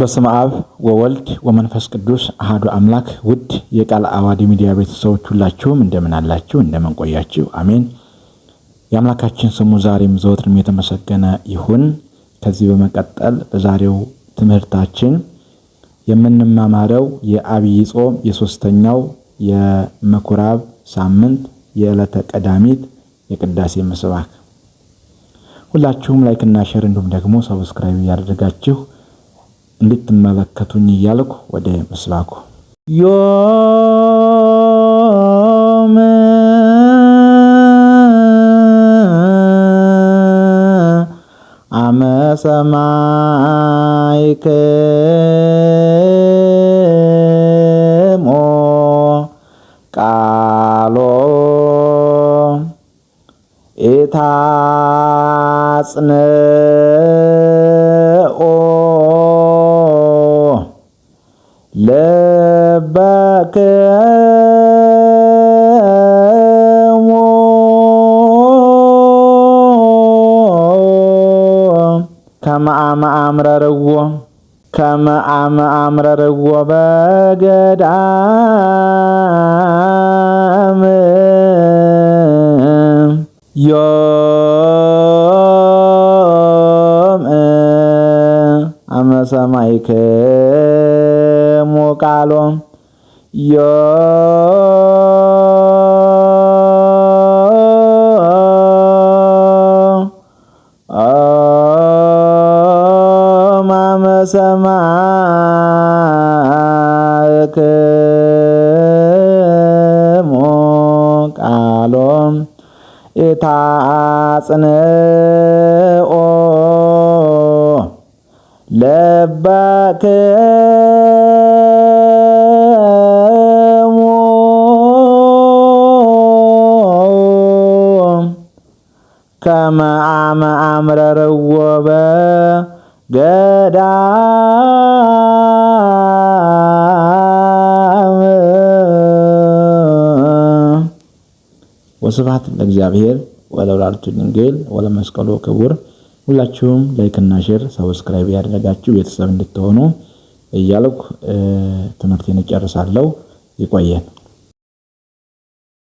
በስመ አብ ወወልድ ወመንፈስ ቅዱስ አሐዱ አምላክ። ውድ የቃል አዋዲ ሚዲያ ቤተሰቦች ሁላችሁም እንደምን አላችሁ? እንደምን ቆያችሁ? አሜን። የአምላካችን ስሙ ዛሬም ዘወትርም የተመሰገነ ይሁን። ከዚህ በመቀጠል በዛሬው ትምህርታችን የምንማማረው የዐቢይ ጾም የሶስተኛው የምኩራብ ሳምንት የዕለተ ቀዳሚት የቅዳሴ ምስባክ። ሁላችሁም ላይክ እና ሼር እንዲሁም ደግሞ ሰብስክራይብ እያደረጋችሁ እንድትመለከቱኝ እያልኩ ወደ ምስባኩ ዮም አመ ሰማዕክሙ ቃሎ ኢታጽንዑ ልበክሙ ከመ አመ አምረርዎ በገዳም ዮም አመ ሰማዕክሙ ቃሎ ዮም አመ ሰማዕክሙ ቃሎ ኢታጽንዑ ልበክሙ ከመ አመ አምረርዎ በገዳም። ወስብሐት ለእግዚአብሔር ወለወላዲቱ ድንግል ወለመስቀሉ ክቡር። ሁላችሁም ላይክ እና ሼር ሰብስክራይብ ያደረጋችሁ ቤተሰብ እንድትሆኑ እያልኩ ትምህርቴን እጨርሳለሁ። ይቆየን።